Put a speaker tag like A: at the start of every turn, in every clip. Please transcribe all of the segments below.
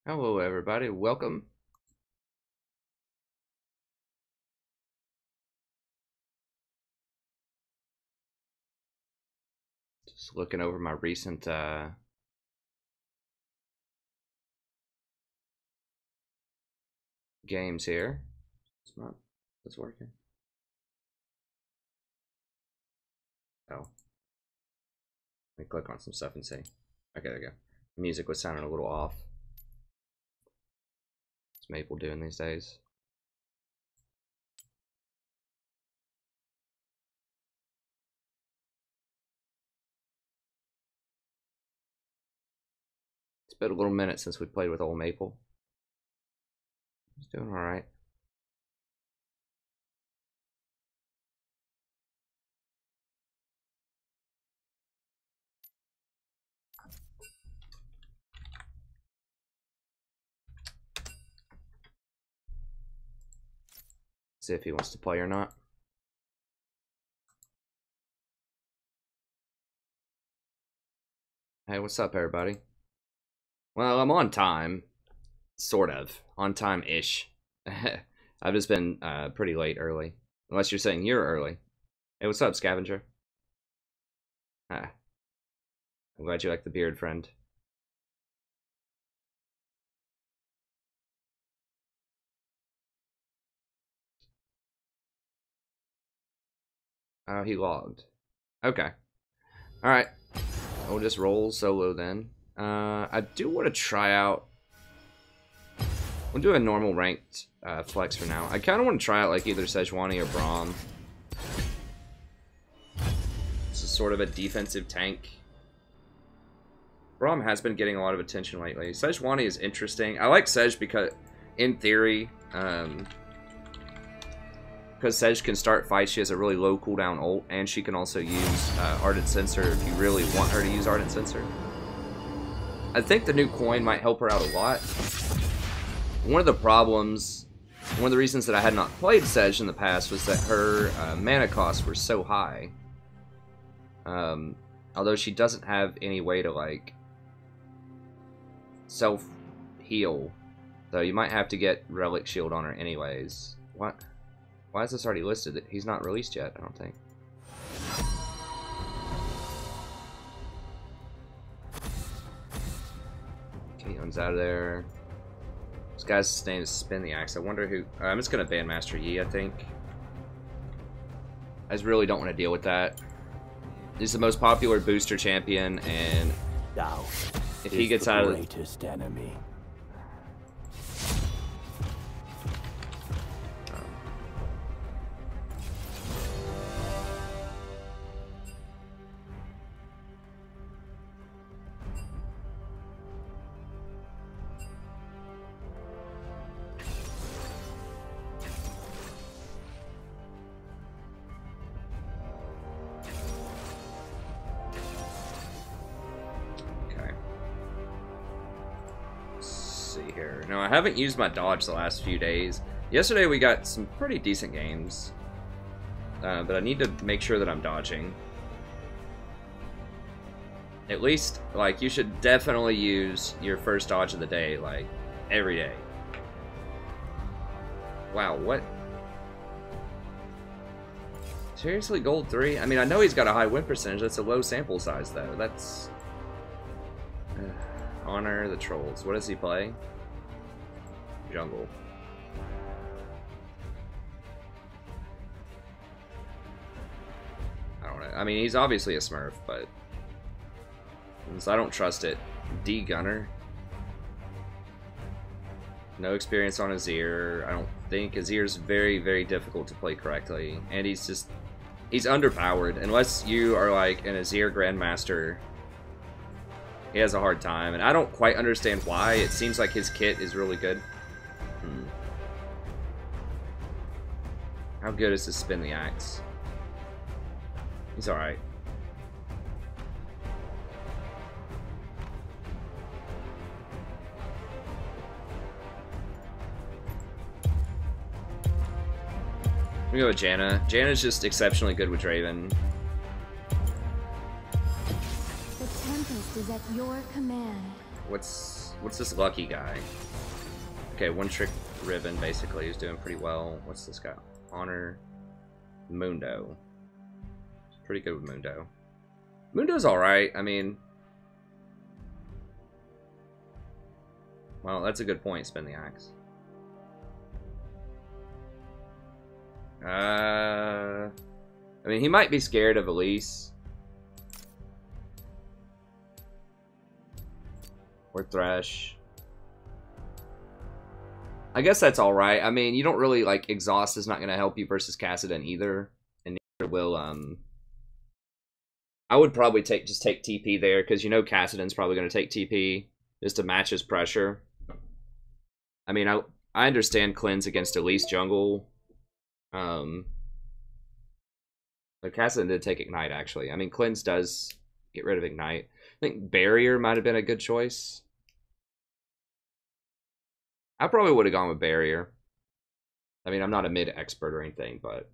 A: Hello, everybody. Welcome. Just looking over my recent games here. It's working. Oh. Let me click on some stuff and see. Okay, there we go. The music was sounding a little off. What's Maple doing these days? It's been a little minute since we played with old Maple. He's doing alright. See if he wants to play or not. Hey, what's up, everybody? Well, I'm on time. Sort of. On time-ish. I've just been pretty late early. Unless you're saying you're early. Hey, what's up, Scavenger? Ah. I'm glad you like the beard, friend. Oh, he logged. Okay. Alright. We'll just roll solo then. I do want to try out... We'll do a normal ranked flex for now. I kind of want to try out like either Sejuani or Braum. This is sort of a defensive tank. Braum has been getting a lot of attention lately. Sejuani is interesting. I like Sej because, in theory, because Sej can start fights, she has a really low cooldown ult, and she can also use Ardent Censer if you really want her to use Ardent Censer. I think the new coin might help her out a lot. One of the problems, one of the reasons that I had not played Sej in the past was that her mana costs were so high. Although she doesn't have any way to, like, self-heal. So you might have to get Relic Shield on her anyways. What? Why is this already listed? He's not released yet, I don't think. Caitlin's out of there. This guy's name is Spin the Axe. I wonder who... I'm just going to ban Master Yi, I think. I just really don't want to deal with that. He's the most popular booster champion, and if he gets out of...
B: greatest enemy.
A: No, I haven't used my dodge the last few days. Yesterday we got some pretty decent games. But I need to make sure that I'm dodging. At least, like, you should definitely use your first dodge of the day, like, every day. Wow, what? Seriously, gold 3? I mean, I know he's got a high win percentage. That's a low sample size, though. That's... Honor the Trolls. What does he play? Jungle. I don't know. I mean, he's obviously a Smurf, but since I don't trust it. D Gunner. No experience on Azir. I don't think Azir's very, very difficult to play correctly, and he's underpowered unless you are like an Azir Grandmaster. He has a hard time, and I don't quite understand why. It seems like his kit is really good. How good is this Spin the Axe? He's alright. We go with Janna. Janna's just exceptionally good with Draven.
C: The Tempest is at your command.
A: What's What's this lucky guy? Okay, one trick ribbon basically is doing pretty well. What's this guy? Honor Mundo. Pretty good with Mundo. Mundo's alright. I mean, well, that's a good point. Spin the axe. I mean, he might be scared of Elise. Or Thresh. I guess that's alright. I mean, you don't really, like, Exhaust is not going to help you versus Kassadin either. And neither will, I would probably just take TP there, because you know Kassadin's probably going to take TP just to match his pressure. I mean, I understand Cleanse against Elise jungle. But Kassadin did take Ignite, actually. I mean, Cleanse does get rid of Ignite. I think Barrier might have been a good choice. I probably would have gone with Barrier. I mean, I'm not a mid expert or anything, but...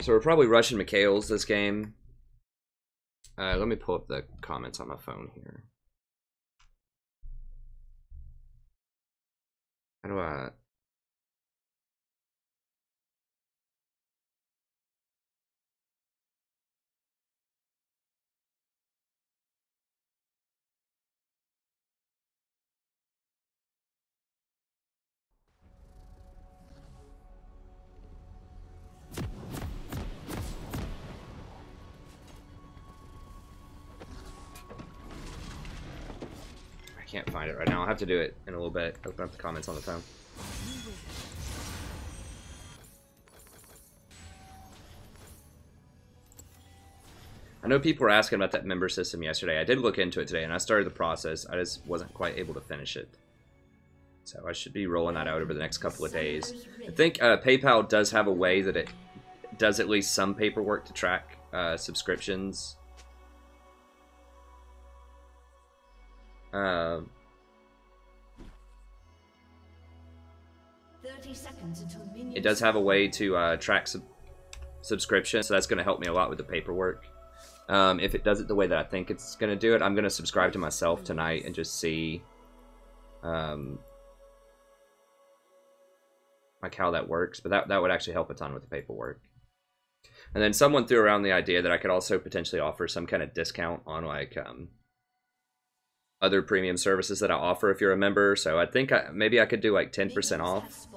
A: So we're probably rushing Mikhail's this game. Let me pull up the comments on my phone here. How do I... can't find it right now. I'll have to do it in a little bit. Open up the comments on the phone. I know people were asking about that member system yesterday. I did look into it today, and I started the process. I just wasn't quite able to finish it. So I should be rolling that out over the next couple of days. I think PayPal does have a way that it does at least some paperwork to track subscriptions. It does have a way to track subscriptions, so that's going to help me a lot with the paperwork. If it does it the way that I think it's going to do it, I'm going to subscribe to myself tonight and just see like how that works. But that would actually help a ton with the paperwork. And then someone threw around the idea that I could also potentially offer some kind of discount on like other premium services that I offer if you're a member. So I think maybe I could do like 10% off.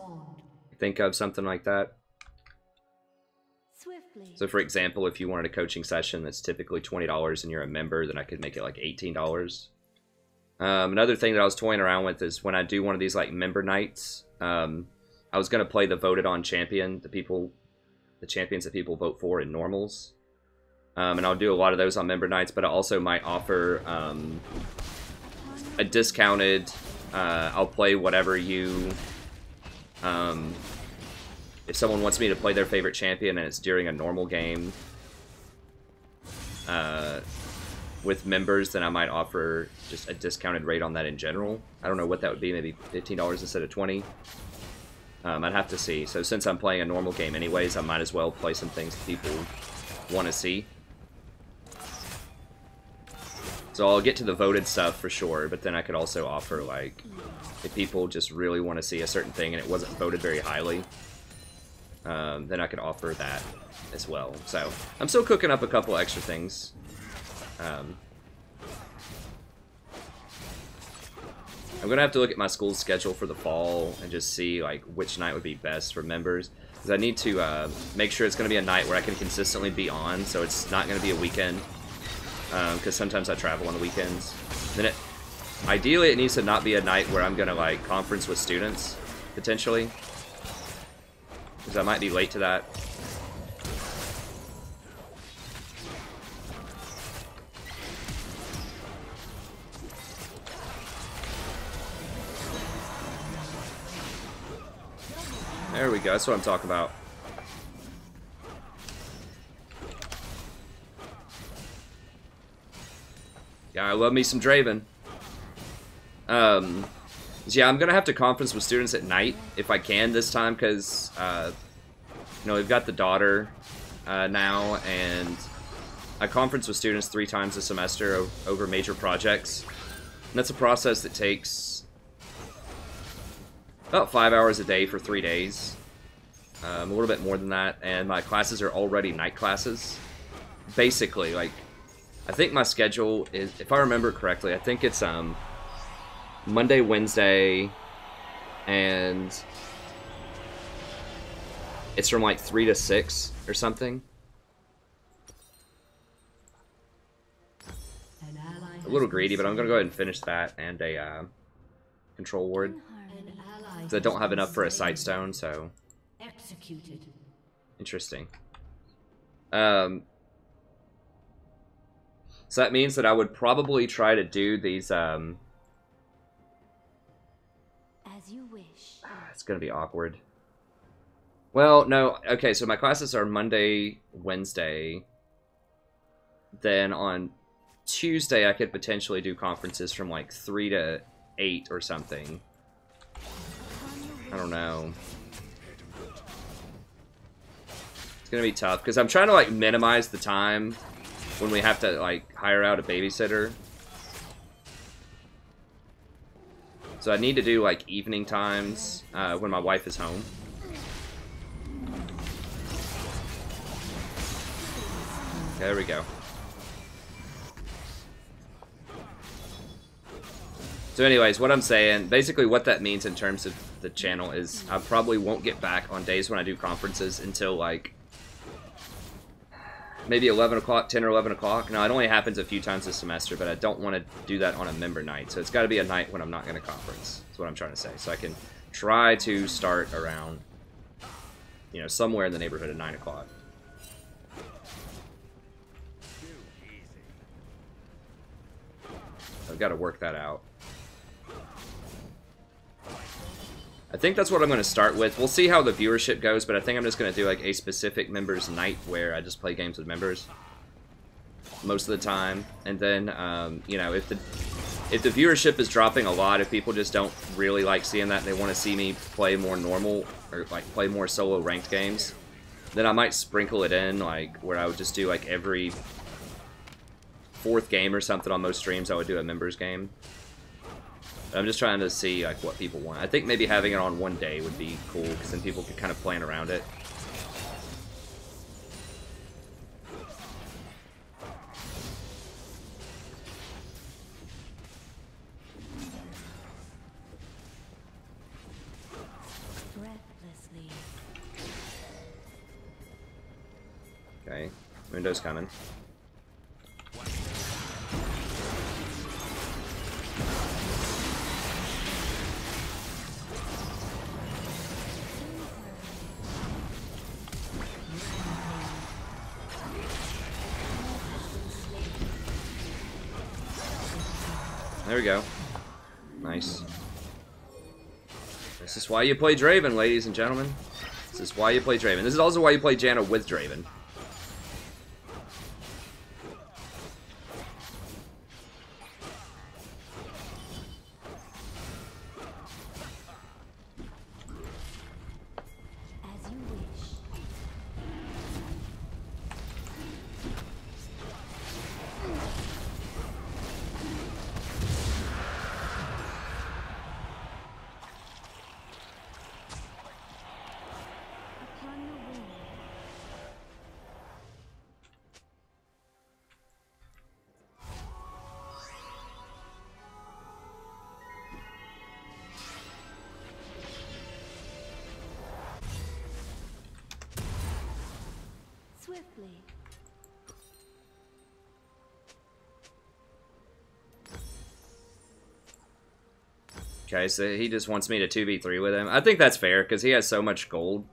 A: Think of something like that. So for example, if you wanted a coaching session that's typically $20 and you're a member, then I could make it like $18. Another thing that I was toying around with is when I do one of these like member nights, I was going to play the voted on champion, the champions that people vote for in normals. And I'll do a lot of those on member nights, but I also might offer a discounted, I'll play whatever you, if someone wants me to play their favorite champion and it's during a normal game with members, then I might offer just a discounted rate on that in general. I don't know what that would be, maybe $15 instead of $20. I'd have to see. So since I'm playing a normal game anyways, I might as well play some things that people want to see. So I'll get to the voted stuff for sure, but then I could also offer, like, if people just really want to see a certain thing and it wasn't voted very highly, then I could offer that as well. So I'm still cooking up a couple extra things. I'm going to have to look at my school's schedule for the fall and just see like which night would be best for members. Because I need to make sure it's going to be a night where I can consistently be on, so it's not going to be a weekend. Because sometimes I travel on the weekends. Then ideally it needs to not be a night where I'm going to like conference with students, potentially. Because I might be late to that. There we go, that's what I'm talking about. Yeah, I love me some Draven. So yeah, I'm gonna have to conference with students at night if I can this time, because you know, we've got the daughter. now, and I conference with students 3 times a semester over major projects. And that's a process that takes about 5 hours a day for 3 days. A little bit more than that, and my classes are already night classes. Basically, like, I think my schedule is, if I remember correctly, I think it's Monday, Wednesday, and it's from like 3 to 6 or something. A little greedy, but I'm gonna go ahead and finish that and a control ward, because I don't have enough for a sightstone. So
B: executed.
A: Interesting. So that means that I would probably try to do these.
B: As you wish.
A: It's gonna be awkward. Well, no. Okay, so my classes are Monday, Wednesday. Then on Tuesday, I could potentially do conferences from like 3 to 8 or something. I don't know. It's gonna be tough because I'm trying to like minimize the time when we have to like hire out a babysitter. So I need to do like evening times when my wife is home. There we go. So anyways, what I'm saying, basically what that means in terms of the channel is I probably won't get back on days when I do conferences until like maybe 11 o'clock, 10 or 11 o'clock. Now, it only happens a few times this semester, but I don't want to do that on a member night. So it's got to be a night when I'm not going to conference. That's what I'm trying to say. So I can try to start around, you know, somewhere in the neighborhood of 9 o'clock. I've got to work that out. I think that's what I'm going to start with. We'll see how the viewership goes, but I think I'm just going to do like a specific members night where I just play games with members most of the time. And then, you know, if the viewership is dropping a lot, if people just don't really like seeing that and they want to see me play more normal or like play more solo ranked games, then I might sprinkle it in like where I would just do like every 4th game or something on most streams. I would do a members game. I'm just trying to see like what people want. I think maybe having it on one day would be cool because then people could kind of plan around it.
B: Breathlessly.
A: Okay, Mundo's coming. There we go. Nice. This is why you play Draven, ladies and gentlemen. This is why you play Draven. This is also why you play Janna with Draven.
B: As you wish. Upon the wind. Swiftly.
A: Okay, so he just wants me to 2v3 with him. I think that's fair, because he has so much gold.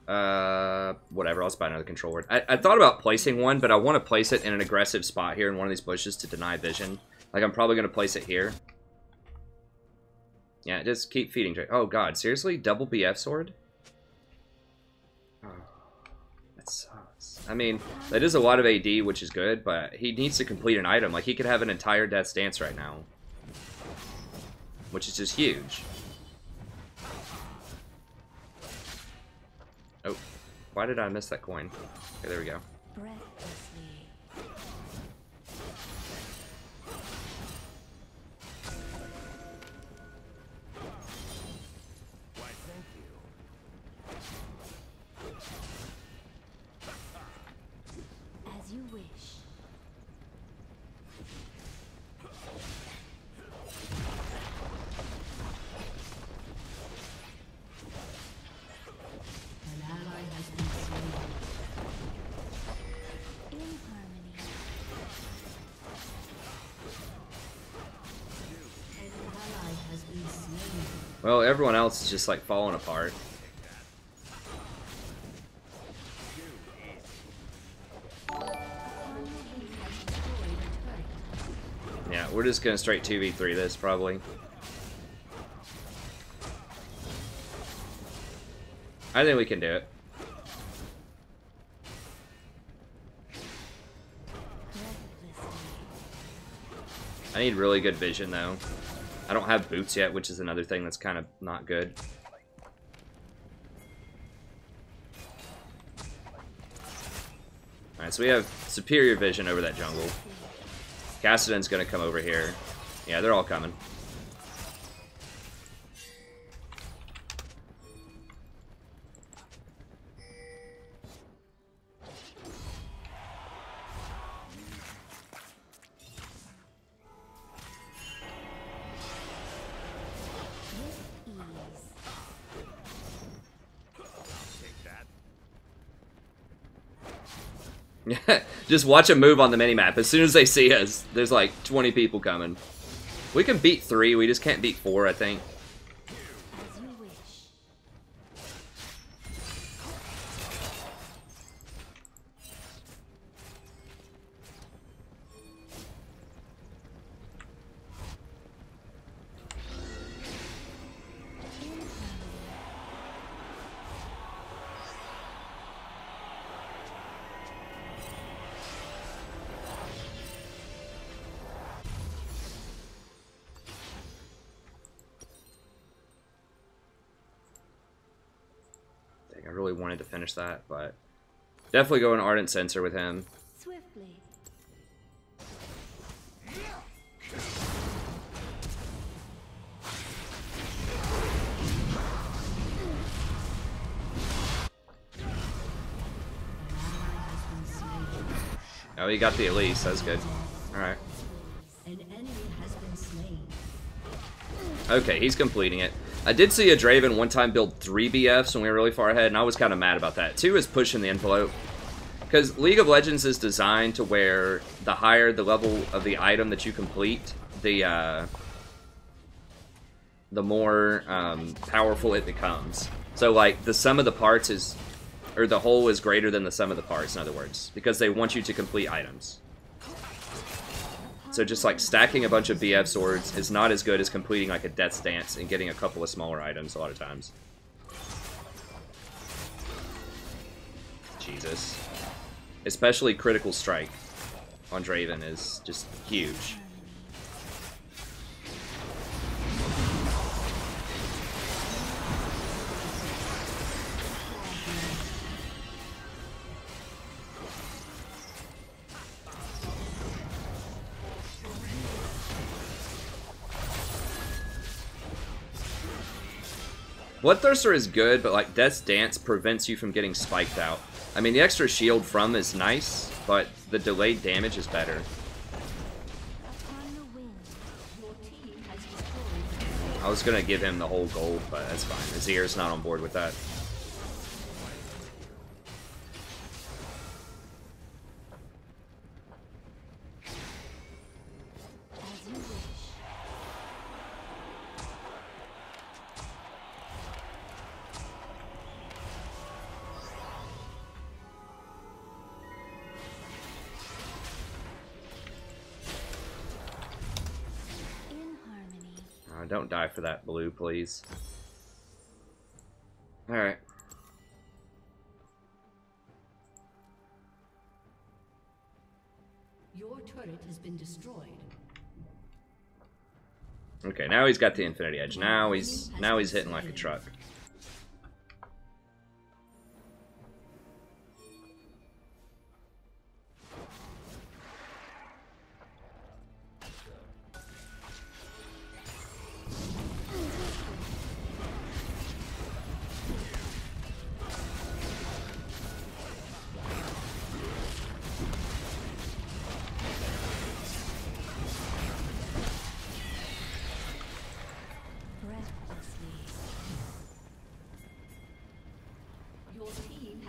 A: Whatever, I'll just buy another control word. I thought about placing one, but I want to place it in an aggressive spot here in one of these bushes to deny vision. Like, I'm probably going to place it here. Yeah, just keep feeding. Oh, God, seriously? Double BF sword? Oh, that sucks. I mean, that is a lot of AD, which is good, but he needs to complete an item. Like, he could have an entire Death's Dance right now, which is just huge. Oh, Why did I miss that coin? Okay, there we go.
B: Breathlessly.
C: Why, thank you.
B: As you wish.
D: An ally has been slain.
B: In harmony.
D: An ally has been slain.
A: Well, everyone else is just like falling apart. Yeah, we're just gonna straight 2v3 this probably. I think we can do it. I need really good vision though. I don't have boots yet, which is another thing that's kind of not good. Alright, so we have superior vision over that jungle. Cassidon's gonna come over here. Yeah, they're all coming. Just watch them move on the minimap. As soon as they see us, there's like 20 people coming. We can beat 3, we just can't beat 4, I think.
B: As you wish. In harmony.
A: Dang, I really wanted to finish that, but definitely go an Ardent Sensor with him.
B: Swiftly.
A: Oh, he got the Elise. That's good. Alright.
D: An enemy has been slain.
A: Okay, he's completing it. I did see a Draven one time build 3 BFs when we were really far ahead, and I was kind of mad about that. 2 is pushing the envelope. Because League of Legends is designed to where the higher the level of the item that you complete, the more powerful it becomes. So, like, the sum of the parts is... Or the whole is greater than the sum of the parts, in other words. Because they want you to complete items. So just like stacking a bunch of BF swords is not as good as completing like a Death's Dance and getting a couple of smaller items a lot of times. Jesus. Especially Critical Strike on Draven is just huge. Bloodthirster is good, but like Death's Dance prevents you from getting spiked out. I mean, the extra shield from is nice, but the delayed damage is better.
B: Upon the wind.
D: Your team has destroyed.
A: I was gonna give him the whole gold, but that's fine. Azir's not on board with that.
B: As you wish. In harmony.
A: Don't die for that blue, please. Alright.
D: Your turret has been destroyed.
A: Okay, now he's got the Infinity Edge. Now he's hitting like a truck.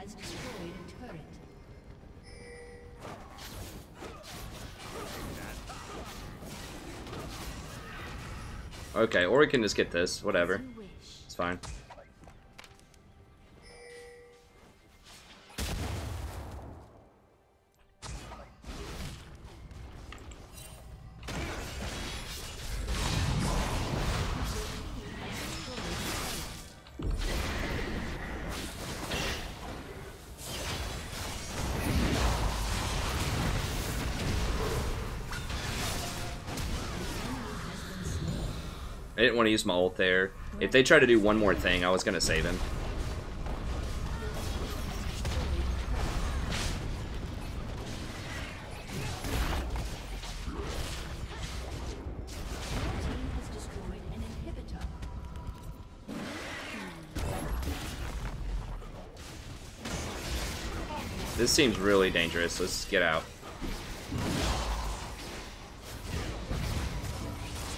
D: has destroyed a turret.
A: Okay, or we can just get this. Whatever.
B: You wish.
A: It's fine. I didn't want to use my ult there. If they try to do one more thing, I was going to save him. This seems really dangerous. Let's get out.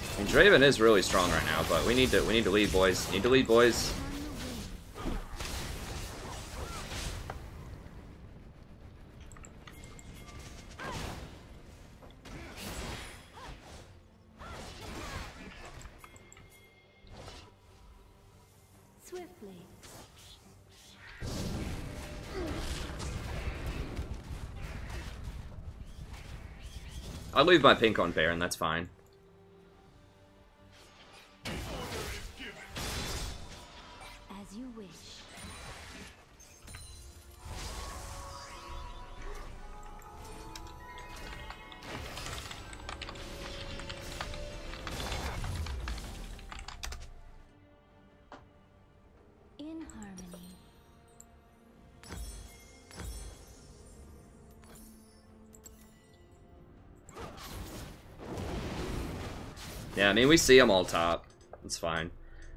A: I mean, Draven is really strong right now, but we need to lead, boys. Need to lead, boys.
B: Swiftly.
A: I'll leave my pink on Baron, that's fine.
B: As you wish. In harmony.
A: Yeah, I mean, we see them all top. It's fine.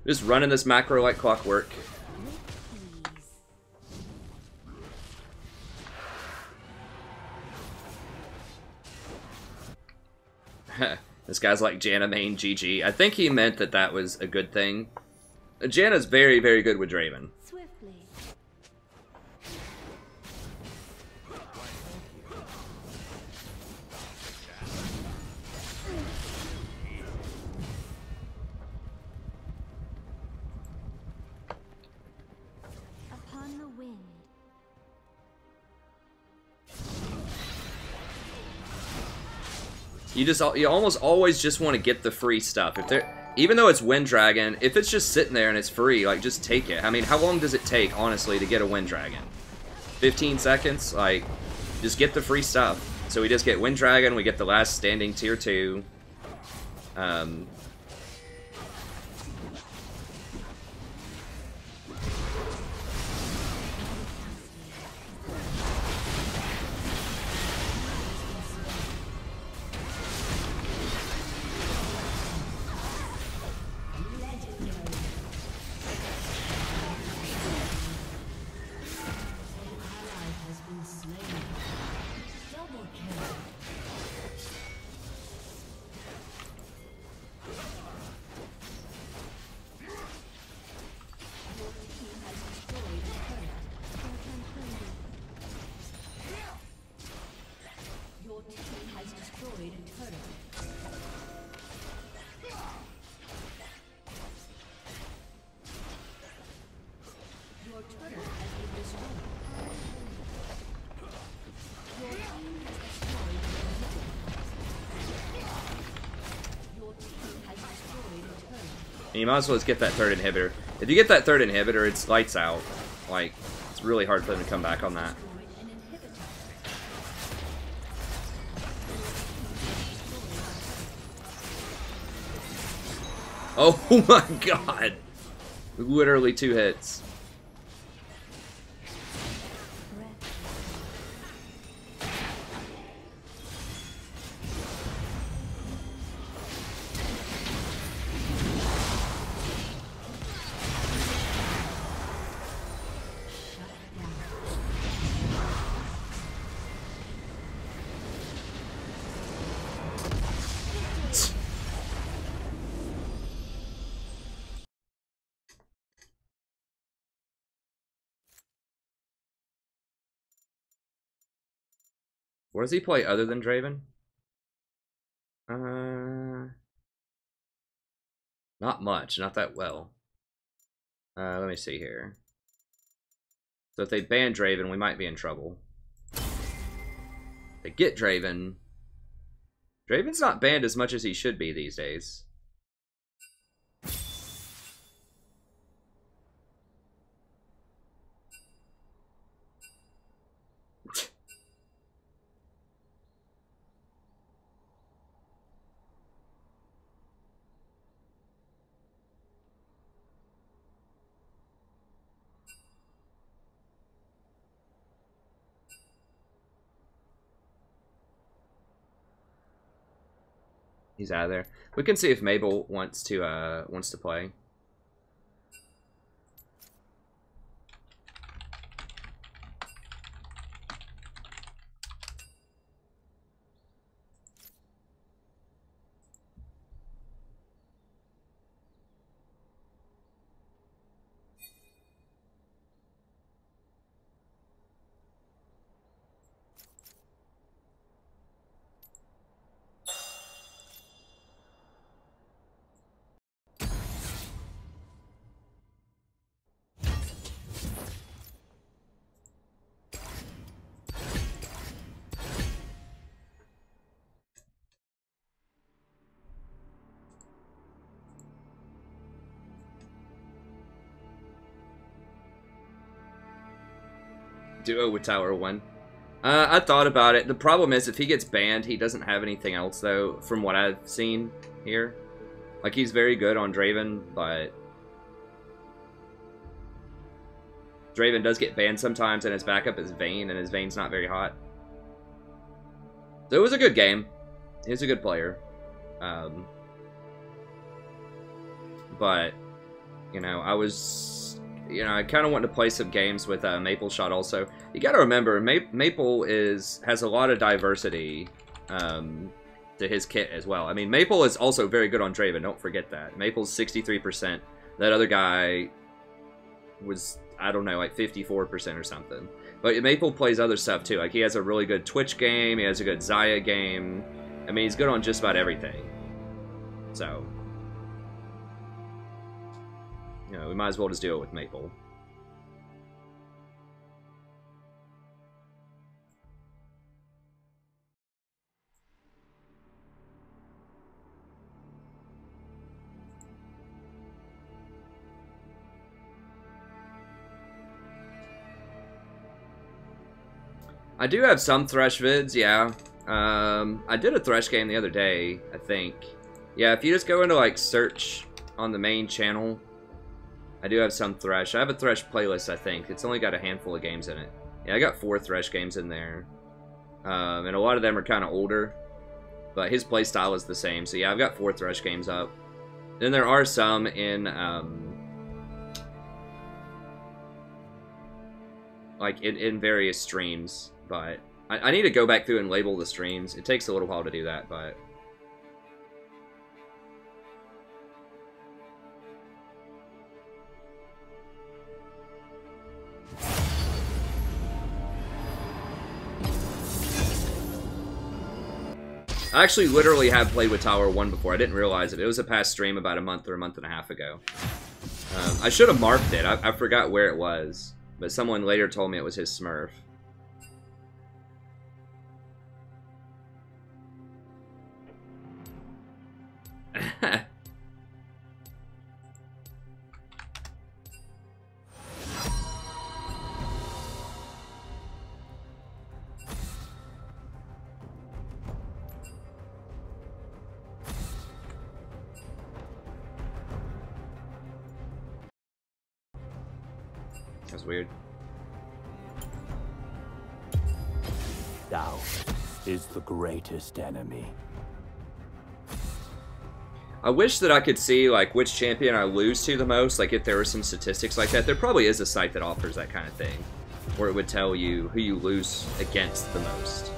A: Just running this macro like clockwork.
B: With ease.
A: This guy's like Janna main GG. I think he meant that that was a good thing. Janna's very, very good with Draven.
B: Swiftly. Upon the wind.
A: You almost always just want to get the free stuff. If they're, even though it's Wind Dragon, if it's just sitting there and it's free, like, just take it. I mean, how long does it take, honestly, to get a Wind Dragon? 15 seconds? Like, just get the free stuff. So we just get Wind Dragon, we get the last standing tier 2.
D: Your team has destroyed a turret. Your turret has been destroyed. Your team has destroyed Your team has destroyed a turret.
A: And you might as well just get that third inhibitor. If you get that third inhibitor, it's lights out. Like, it's really hard for them to come back on that.
D: Destroyed an inhibitor.
A: Oh my god! Literally 2 hits. What does he play other than Draven? Not much, not that well. Let me see here. So if they ban Draven, we might be in trouble. They get Draven. Draven's not banned as much as he should be these days. He's out of there. We can see if Mabel wants to play. Duo with Tower 1. I thought about it. The problem is if he gets banned, he doesn't have anything else, though, from what I've seen here. Like, he's very good on Draven, but Draven does get banned sometimes, and his backup is Vayne, and his Vayne's not very hot. So it was a good game. He's a good player. But, you know, I kind of want to play some games with Maple Shot also. You got to remember, Maple has a lot of diversity to his kit as well. I mean, Maple is also very good on Draven. Don't forget that. Maple's 63%. That other guy was, I don't know, like 54% or something. But Maple plays other stuff too. Like, he has a really good Twitch game. He has a good Xayah game. I mean, he's good on just about everything. So, you know, we might as well just do it with Maple. I do have some Thresh vids, yeah. I did a Thresh game the other day, I think. Yeah, if you just go into, like, search on the main channel, I do have some Thresh. I have a Thresh playlist, I think. It's only got a handful of games in it. Yeah, I got 4 Thresh games in there. And a lot of them are kind of older. But his playstyle is the same. So yeah, I've got 4 Thresh games up. Then there are some in, like, in various streams. But I need to go back through and label the streams. It takes a little while to do that, but... I actually literally have played with Tower 1 before. I didn't realize it. It was a past stream about a month or a month and a half ago. I should have marked it. I forgot where it was. But someone later told me it was his Smurf. That's weird.
C: Doubt is the greatest enemy.
A: I wish that I could see, like, which champion I lose to the most, like, if there were some statistics like that. There probably is a site that offers that kind of thing, where it would tell you who you lose against the most.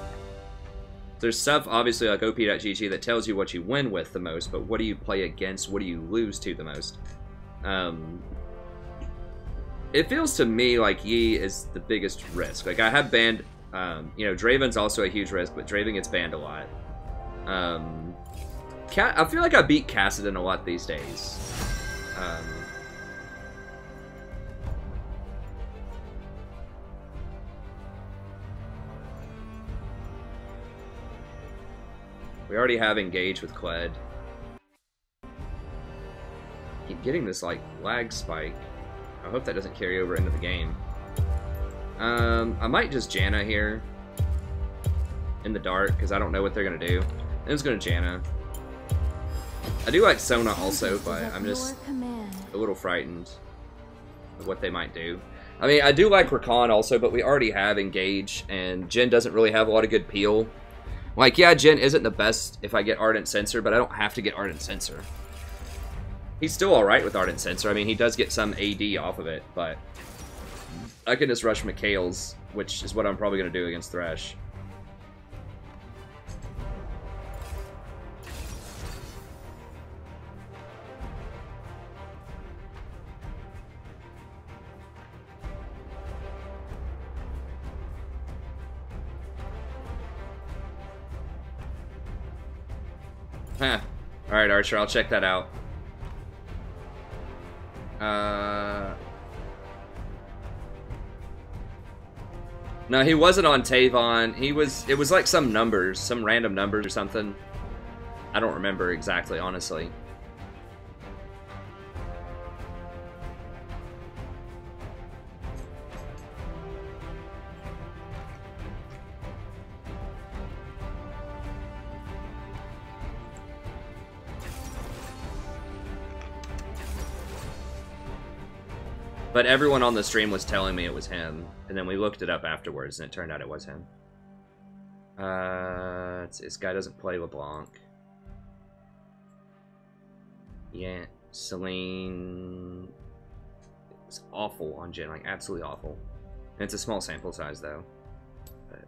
A: There's stuff, obviously, like op.gg that tells you what you win with the most, but what do you play against, what do you lose to the most? It feels to me like Yi is the biggest risk. Like, I have banned You know, Draven's also a huge risk, but Draven gets banned a lot. I feel like I beat Kassadin a lot these days. We already have Engage with Kled. Keep getting this, like, lag spike. I hope that doesn't carry over into the game. I might just Janna here. In the dark, because I don't know what they're going to do. I'm just going to Janna. I do like Sona also, but I'm just a little frightened of what they might do. I mean, I do like Rakan also, but we already have Engage, and Jhin doesn't really have a lot of good peel. Like, yeah, Jhin isn't the best if I get Ardent Censer, but I don't have to get Ardent Censer. He's still alright with Ardent Censer. I mean, he does get some AD off of it, but I can just rush Mikhail's, which is what I'm probably going to do against Thresh. Huh. Alright, Archer, I'll check that out. No, he wasn't on Tavon. It was like some numbers, some random numbers or something. I don't remember exactly, honestly. But everyone on the stream was telling me it was him, and then we looked it up afterwards, and it turned out it was him. This guy doesn't play LeBlanc. Yeah, Celine... It's awful on Jhin, like absolutely awful. And it's a small sample size though. But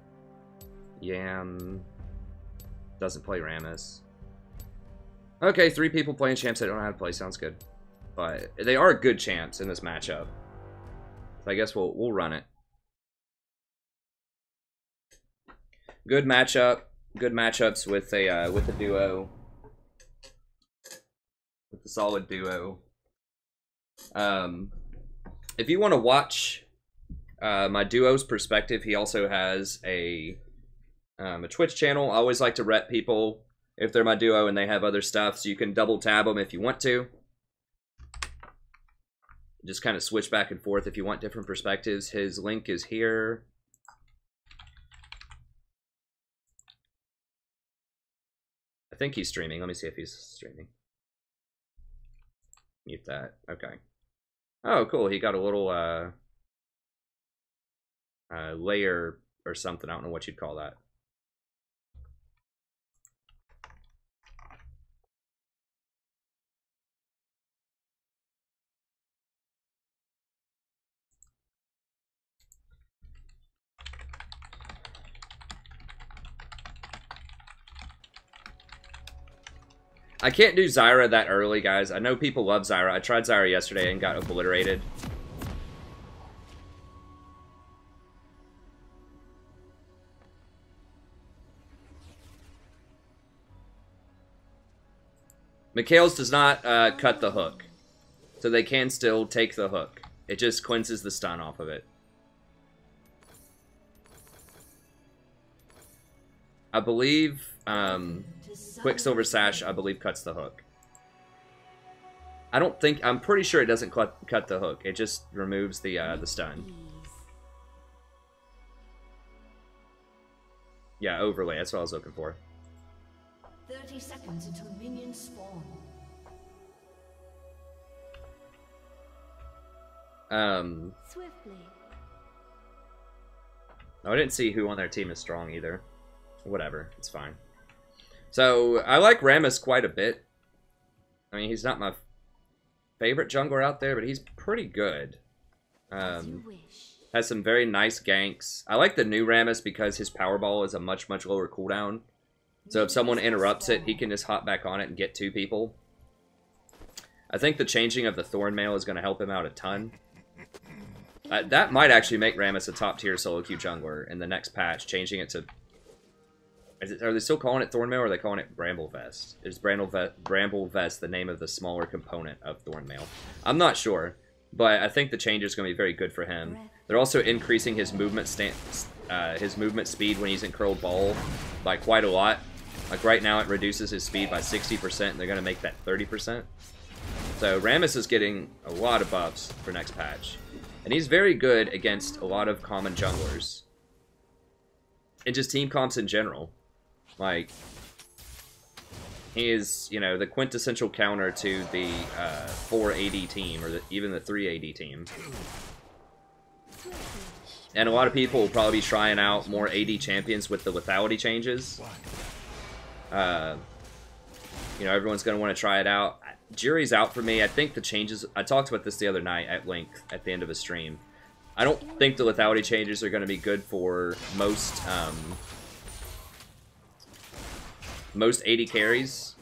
A: Yam doesn't play Rammus. Okay, 3 people playing champs that don't know how to play, sounds good. But they are good champs in this matchup. So I guess we'll run it. Good matchup. Good matchups with a duo. With a solid duo. If you want to watch my duo's perspective, he also has a Twitch channel. I always like to rep people if they're my duo and they have other stuff, so you can double tab them if you want to. Just kind of switch back and forth if you want different perspectives. His link is here. I think he's streaming. Let me see if he's streaming. Mute that. Okay. Oh, cool. He got a little layer or something. I don't know what you'd call that. I can't do Zyra that early, guys. I know people love Zyra. I tried Zyra yesterday and got obliterated. Mikhail's does not cut the hook. So they can still take the hook. It just cleanses the stun off of it. I believe... Quicksilver Sash, I believe, cuts the hook. I'm pretty sure it doesn't cut the hook. It just removes the stun. Yeah, overlay. That's what I was looking for.
D: 30 seconds until minions spawn.
B: Swiftly.
A: No, I didn't see who on their team is strong either. Whatever, it's fine. So, I like Rammus quite a bit. I mean, he's not my favorite jungler out there, but he's pretty good. Has some very nice ganks. I like the new Rammus because his Powerball is a much, much lower cooldown. So if someone interrupts it, he can just hop back on it and get 2 people. I think the changing of the Thorn Mail is going to help him out a ton. That might actually make Rammus a top tier solo queue jungler in the next patch, changing it to... are they still calling it Thornmail, or are they calling it Bramble Vest? Is Bramble Vest the name of the smaller component of Thornmail? I'm not sure, but I think the change is going to be very good for him. They're also increasing his movement speed when he's in Curled Ball by quite a lot. Like right now it reduces his speed by 60%, and they're going to make that 30%. So Rammus is getting a lot of buffs for next patch. And he's very good against a lot of common junglers. And just team comps in general. Like, he is, you know, the quintessential counter to the 4 AD team, or even the 3 AD team. And a lot of people will probably be trying out more AD champions with the lethality changes. You know, everyone's going to want to try it out. Jury's out for me. I think the changes... I talked about this the other night at length at the end of a stream. I don't think the lethality changes are going to be good for most AD carries.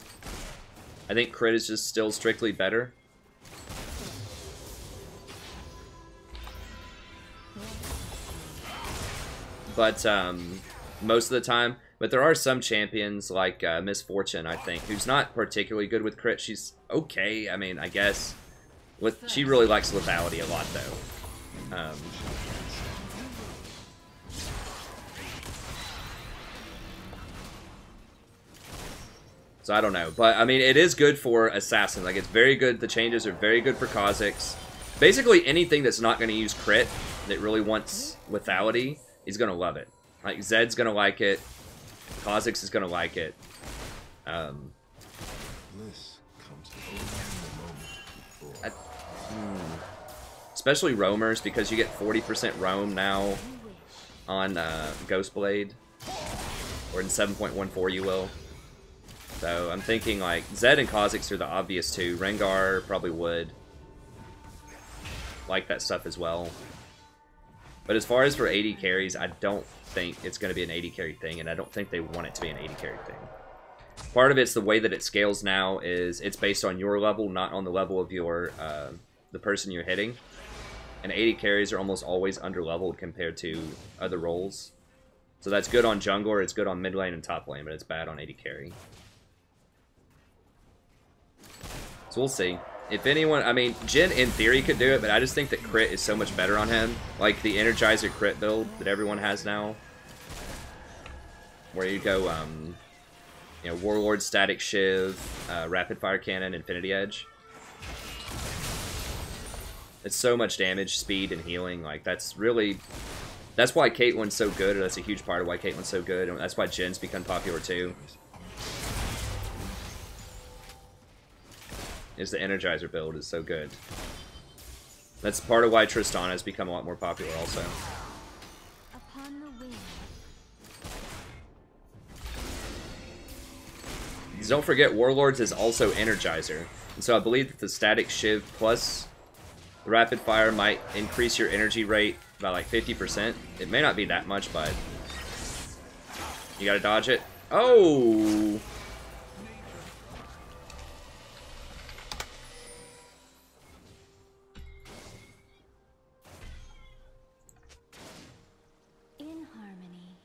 A: I think crit is just still strictly better. But most of the time... But there are some champions, like Misfortune, I think, who's not particularly good with crit. She's okay, I mean, I guess. She really likes lethality a lot, though. So I don't know. But, I mean, it is good for Assassins. Like, it's very good. The changes are very good for Kha'Zix. Basically, anything that's not going to use crit, that really wants lethality, is going to love it. Like, Zed's going to like it. Kha'Zix is going to like it. Especially roamers, because you get 40% roam now on Ghostblade. Or in 7.14 you will. So I'm thinking like Zed and Kha'Zix are the obvious two. Rengar probably would like that stuff as well. But as far as for AD carries, I don't think it's going to be an AD carry thing, and I don't think they want it to be an AD carry thing. Part of it's the way that it scales now is it's based on your level, not on the level of your the person you're hitting. And AD carries are almost always under-leveled compared to other roles. So that's good on jungler, it's good on mid lane and top lane, but it's bad on AD carry. So we'll see. If anyone, I mean, Jhin in theory could do it, but I just think that crit is so much better on him. Like the Energizer crit build that everyone has now. Where you go, you know, Warlord, Static Shiv, Rapid Fire Cannon, Infinity Edge. It's so much damage, speed, and healing. Like, that's really... That's why Caitlyn's so good, or that's a huge part of why Caitlyn's so good, and that's why Jhin's become popular too. Is the Energizer build is so good. That's part of why Tristana's become a lot more popular also.
B: Upon the wing.
A: Don't forget, Warlords is also Energizer. And so I believe that the Static Shiv plus the Rapid Fire might increase your energy rate by like 50%. It may not be that much, but you gotta dodge it. Oh!
B: In harmony.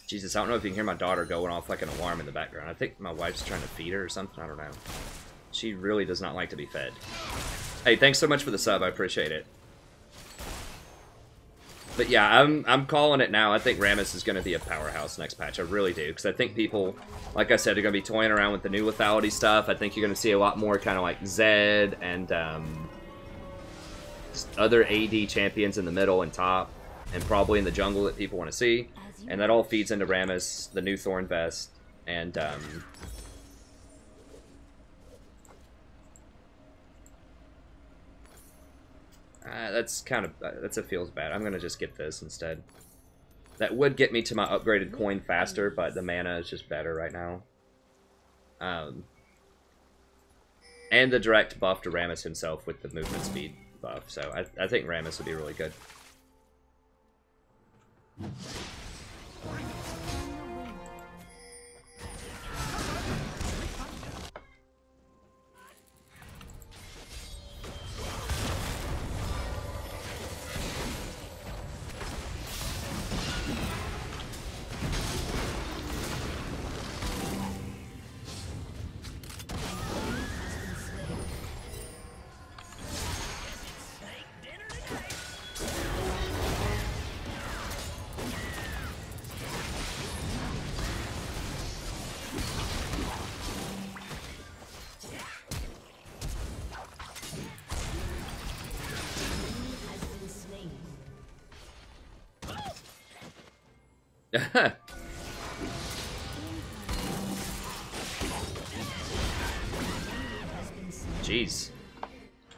A: Jesus, I don't know if you can hear my daughter going off like an alarm in the background. I think my wife's trying to feed her or something. I don't know. She really does not like to be fed. Hey, thanks so much for the sub. I appreciate it. But yeah, I'm calling it now. I think Rammus is going to be a powerhouse next patch. I really do. Because I think people, like I said, are going to be toying around with the new lethality stuff. I think you're going to see a lot more kind of like Zed and other AD champions in the middle and top. And probably in the jungle that people want to see. And that all feeds into Rammus, the new Thorn Vest, and that's kind of, it feels bad. I'm gonna just get this instead. That would get me to my upgraded coin faster, but the mana is just better right now. And the direct buff to Rammus himself with the movement speed buff, so I think Rammus would be really good. Jeez.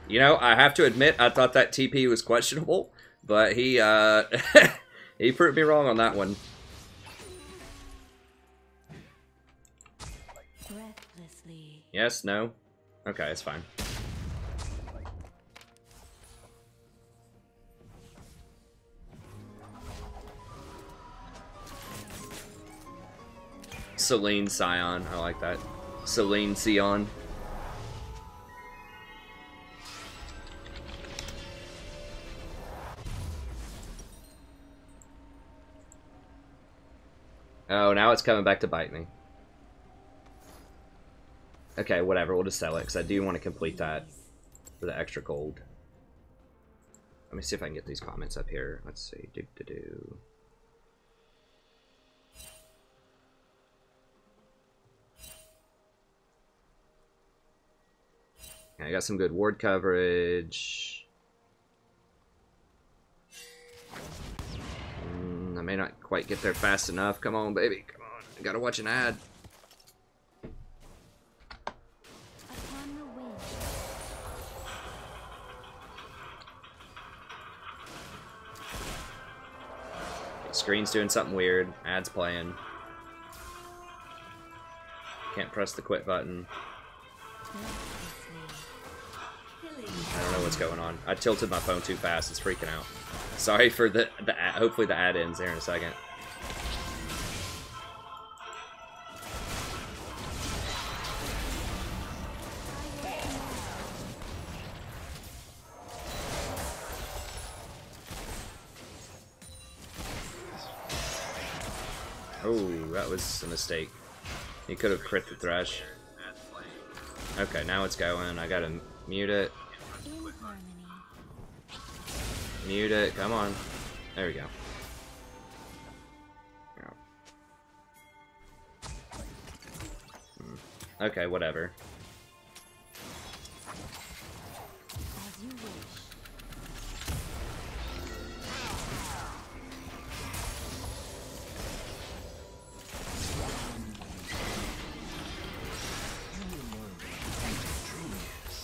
A: You know, I have to admit, I thought that TP was questionable, but he, he proved me wrong on that one.
B: Breathlessly.
A: Yes, no? Okay, it's fine. Selene Scion, I like that. Selene Sion. Oh, now it's coming back to bite me. Okay, whatever, we'll just sell it, because I do want to complete that for the extra gold. Let me see if I can get these comments up here. Let's see. Do-do-do. I got some good ward coverage. I may not quite get there fast enough. Come on, baby. Come on. I gotta watch an ad.
B: Upon the wing.
A: Screen's doing something weird. Ad's playing. Can't press the quit button. I don't know what's going on. I tilted my phone too fast. It's freaking out. Sorry for the ad. Hopefully the ad ends there in a second. Oh, that was a mistake. He could have crit the Thresh. Okay, now it's going. I gotta mute it.
B: In harmony.
A: Mute it. Come on. There we go. Okay, whatever.
B: As you wish.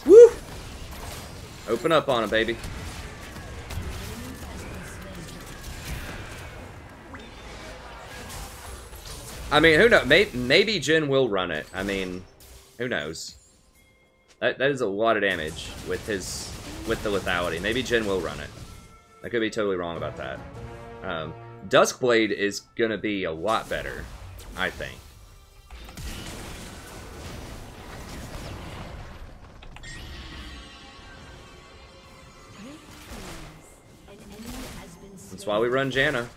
A: Woo! Open up on him, baby. I mean, who knows? Maybe Jhin will run it. I mean, who knows? That is a lot of damage with the lethality. Maybe Jhin will run it. I could be totally wrong about that. Duskblade is gonna be a lot better, I think. That's why we run Janna.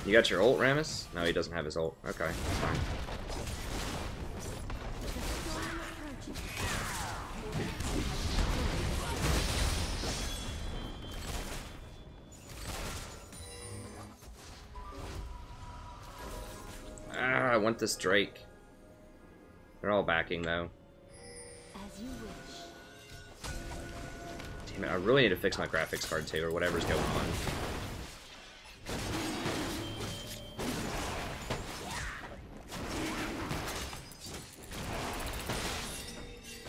A: You got your ult, Rammus? No, he doesn't have his ult. Okay, that's fine. Ah, I want this Drake. They're all backing, though.
B: As you wish.
A: Damn it, I really need to fix my graphics card too, or whatever's going on.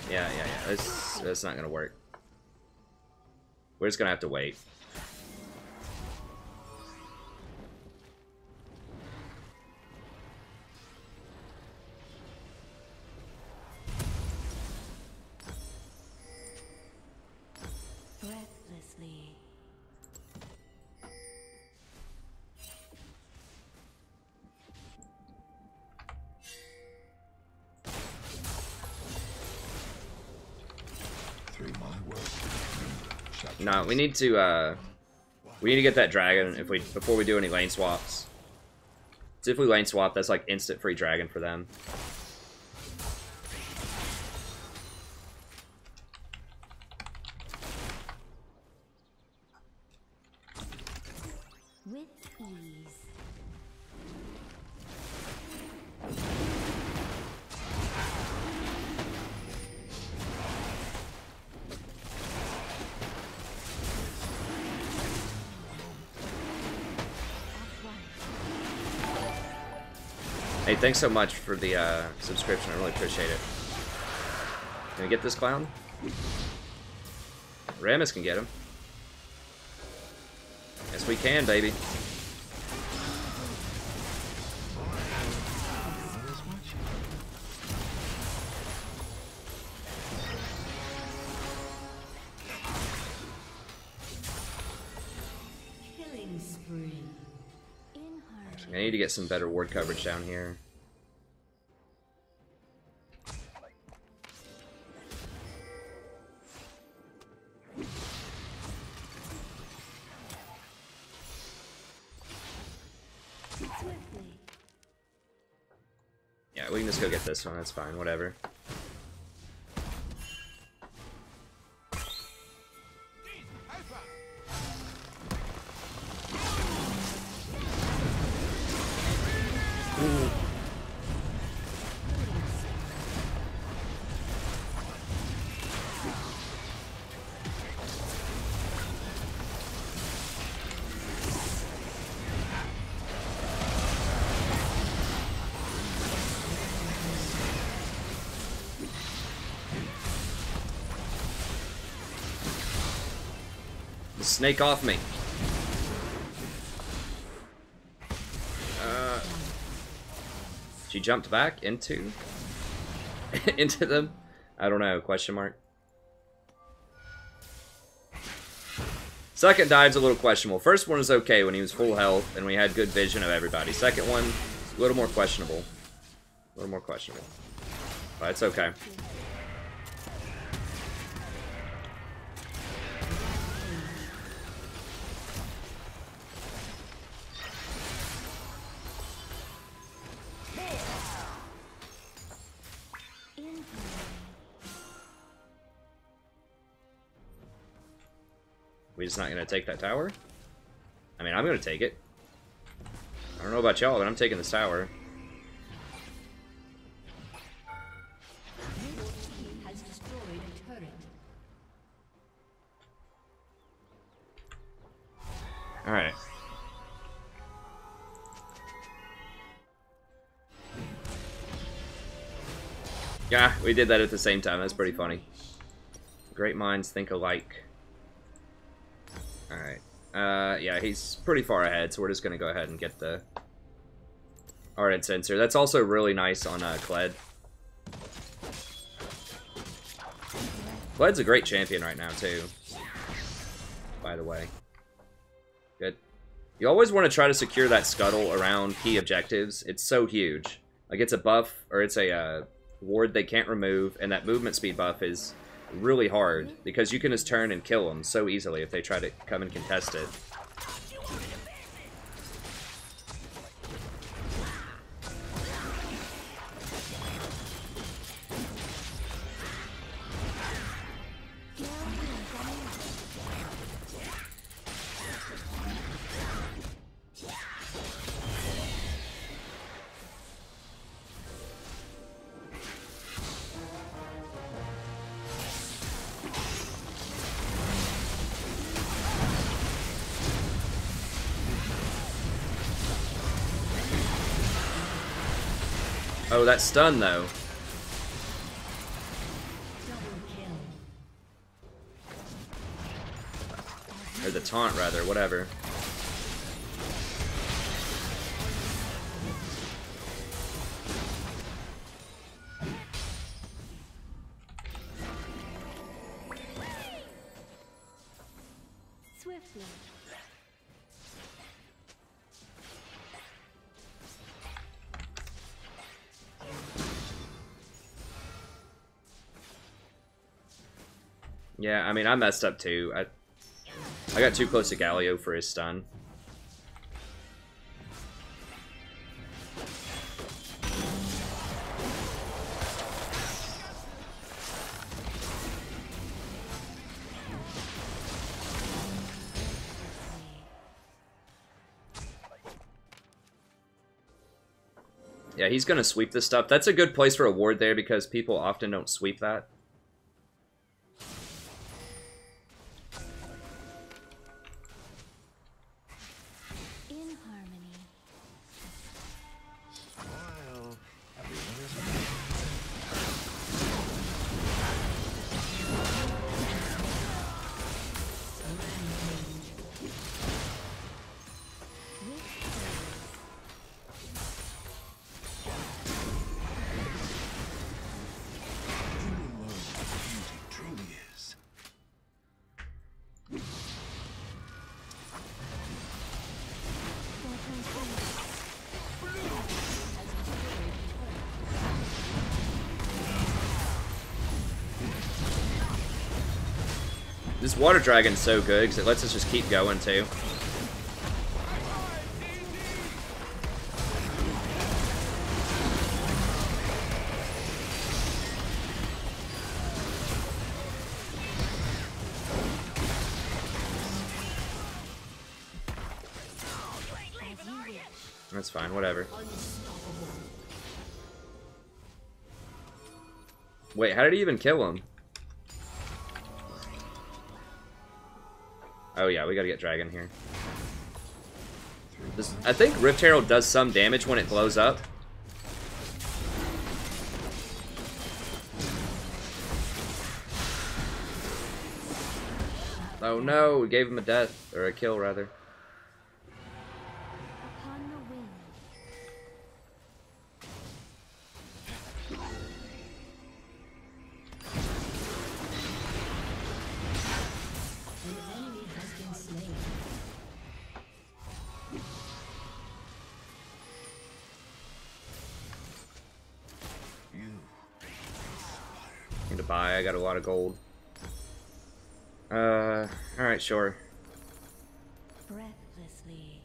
A: Yeah. That's not gonna work. We're just gonna have to wait.
B: Breathlessly.
A: No, we need to get that dragon before we do any lane swaps. So if we lane swap, that's like instant free dragon for them.
B: With ease.
A: Hey, thanks so much for the subscription. I really appreciate it. Can we get this clown? Ramus can get him. Yes, we can, baby.
D: Killing spree.
B: In harmony.
A: I need to get some better ward coverage down here.
B: Swiftly.
A: Yeah, we can just go get this one. That's fine. Whatever. Snake off me. She jumped back into into them. I don't know. Question mark. Second dive's a little questionable. First one was okay when he was full health and we had good vision of everybody. Second one, a little more questionable. A little more questionable. But it's okay. We just not gonna take that tower? I mean, I'm gonna take it. I don't know about y'all, but I'm taking this tower.
D: Your team has destroyed a turret.
A: Alright. Yeah, we did that at the same time. That's pretty funny. Great minds think alike. Alright. Yeah, he's pretty far ahead, so we're just gonna go ahead and get the Ardent Sensor. That's also really nice on Kled. Kled's a great champion right now, too. By the way. Good. You always want to try to secure that scuttle around key objectives. It's so huge. Like, it's a buff, or it's a ward they can't remove, and that movement speed buff is really hard, because you can just turn and kill them so easily if they try to come and contest it. Oh, that stun though. Or the taunt rather, whatever.
B: Swiftly.
A: Yeah, I mean, I messed up too. I got too close to Galio for his stun. Yeah, he's gonna sweep this stuff. That's a good place for a ward there because people often don't sweep that.
B: In harmony.
A: This water dragon's so good because it lets us just keep going too. That's fine, whatever. Wait, how did he even kill him? Oh yeah, we gotta get Dragon here. I think Rift Herald does some damage when it blows up. Oh no, we gave him a death, or a kill rather.
B: Upon the wind.
A: Need to buy, I got a lot of gold. Alright, sure.
B: Breathlessly.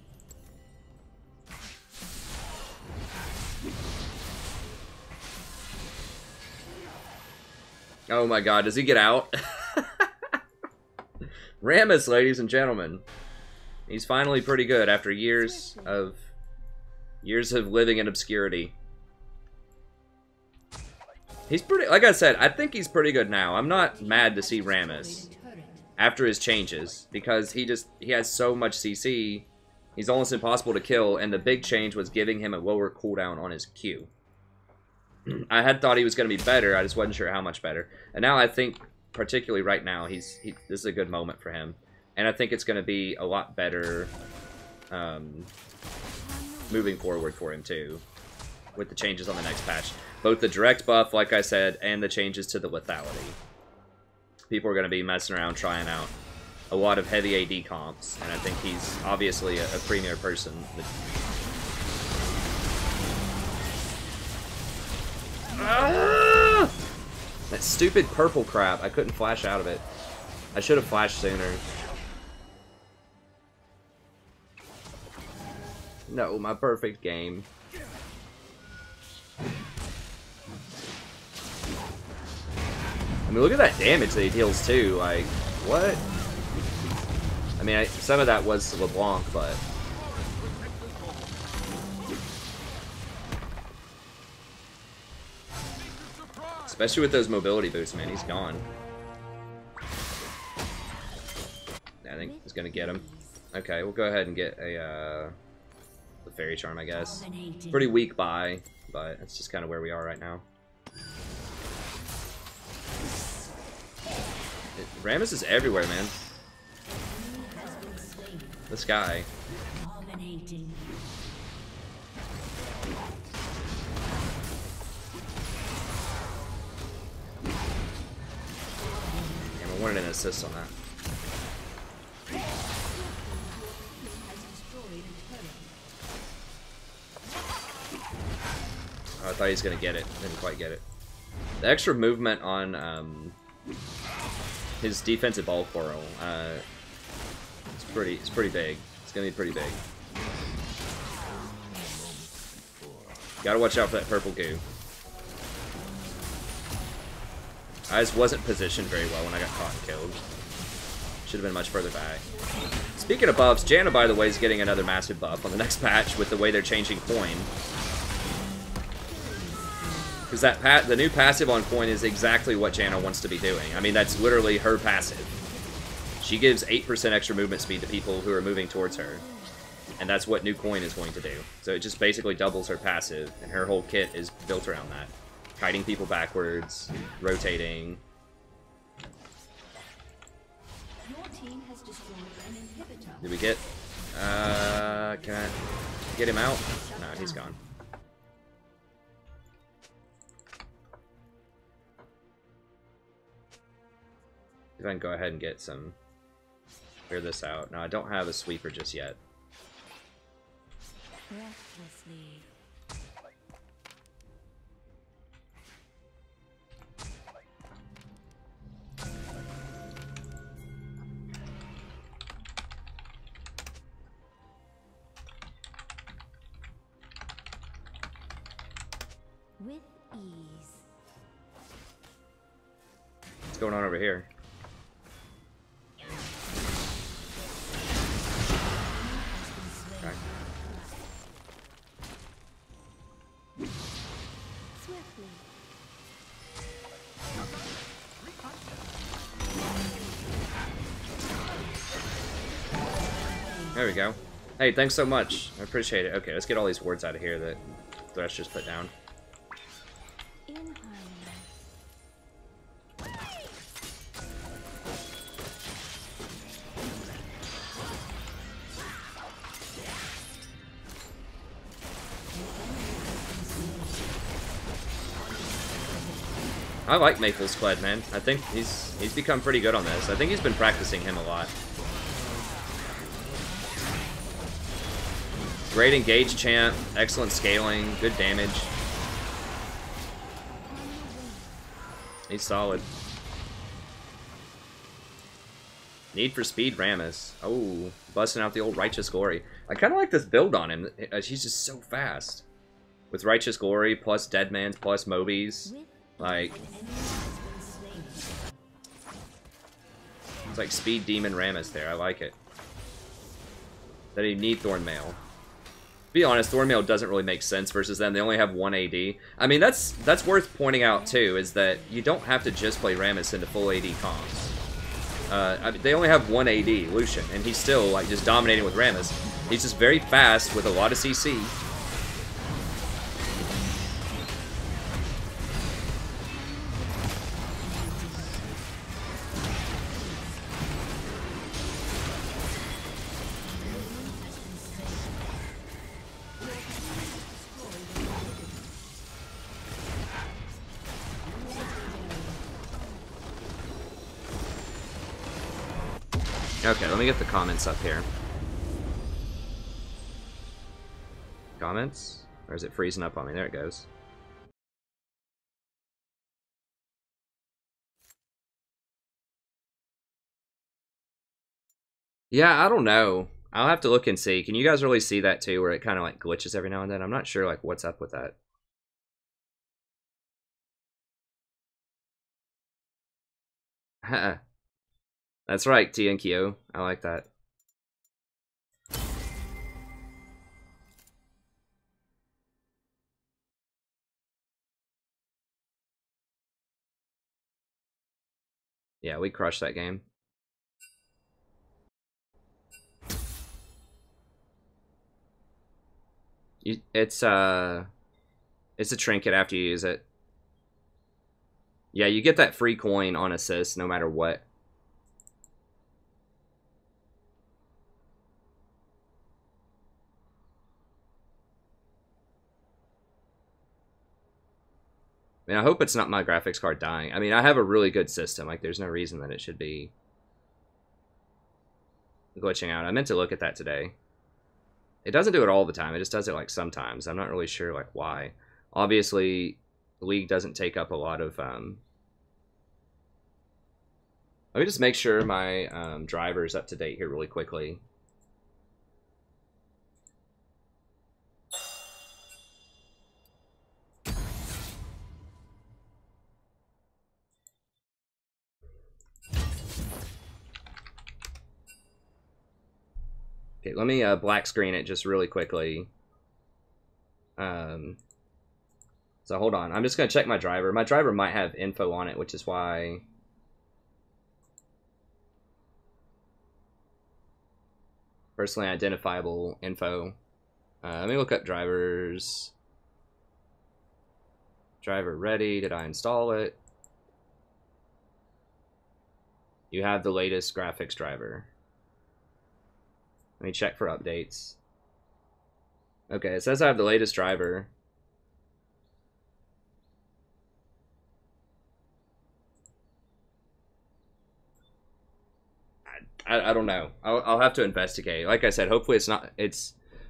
A: Oh my god, does he get out? Rammus, ladies and gentlemen. He's finally pretty good after years of living in obscurity. He's pretty, like I said, I think he's pretty good now. I'm not mad to see Rammus after his changes, because he has so much CC, he's almost impossible to kill, and the big change was giving him a lower cooldown on his Q. I had thought he was going to be better, I just wasn't sure how much better. And now I think, particularly right now, this is a good moment for him. And I think it's going to be a lot better moving forward for him too, with the changes on the next patch. Both the direct buff, like I said, and the changes to the lethality. People are going to be messing around trying out a lot of heavy AD comps, and I think he's obviously a premier person. Ah! That stupid purple crap, I couldn't flash out of it. I should have flashed sooner. No, my perfect game. I mean, look at that damage that he deals too. Like, what? I mean, some of that was LeBlanc, but especially with those mobility boosts, man, he's gone. I think he's gonna get him. Okay, we'll go ahead and get a the Fairy Charm, I guess. Pretty weak buy, but that's just kind of where we are right now. Rammus is everywhere, man. This guy.
D: Dominating.
A: Damn, I wanted an assist on that. Oh, I thought he was gonna get it. Didn't quite get it. The extra movement on his defensive ball coral, it's pretty big. It's gonna be pretty big. Gotta watch out for that purple goo. I just wasn't positioned very well when I got caught and killed. Should have been much further back. Speaking of buffs, Janna, by the way, is getting another massive buff on the next patch with the way they're changing coin. Because the new passive on coin is exactly what Janna wants to be doing. I mean, that's literally her passive. She gives 8% extra movement speed to people who are moving towards her. And that's what new coin is going to do. So it just basically doubles her passive, and her whole kit is built around that. Kiting people backwards, rotating.
D: Your team has destroyed an inhibitor.
A: Did we get... can I get him out? No, he's gone. If I can go ahead and get some... Clear this out. No, I don't have a sweeper just yet.
B: Breathlessly. With ease.
A: What's going on over here? Okay.
B: Swiftly.
A: There we go. Hey, thanks so much. I appreciate it. Okay, let's get all these words out of here that Thresh just put down.
B: In harmony.
A: I like Maple's Kled, man. I think he's become pretty good on this. I think he's been practicing him a lot. Great engage champ, excellent scaling, good damage. He's solid. Need for speed Rammus. Oh, busting out the old Righteous Glory. I kind of like this build on him. He's just so fast. With Righteous Glory, plus Deadmans, plus Mobies. Like... It's like Speed Demon Rammus there. I like it. That he need Thornmail. To be honest, Thornmail doesn't really make sense versus them. They only have 1 AD. I mean, that's worth pointing out, too, is that you don't have to just play Rammus into full AD comps. I mean, they only have 1 AD, Lucian, and he's still, like, just dominating with Rammus. He's just very fast with a lot of CC. Okay, let me get the comments up here. Comments? Or is it freezing up on me? There it goes. Yeah, I don't know. I'll have to look and see. Can you guys really see that too, where it kind of like glitches every now and then? I'm not sure like what's up with that. That's right, TNKO. I like that. Yeah, we crushed that game. It's It's a trinket after you use it. Yeah, you get that free coin on assist no matter what. I mean, I hope it's not my graphics card dying. I mean, I have a really good system. Like, there's no reason that it should be glitching out. I meant to look at that today. It doesn't do it all the time. It just does it, like, sometimes. I'm not really sure, like, why. Obviously, League doesn't take up a lot of... Let me just make sure my driver's up to date here really quickly. Okay, let me black screen it just really quickly. So hold on. I'm just going to check my driver. My driver might have info on it, which is why... Personally identifiable info. Let me look up drivers. Driver ready. Did I install it? You have the latest graphics driver. Let me check for updates. Okay, it says I have the latest driver. I don't know. I'll have to investigate. Like I said, hopefully it's not...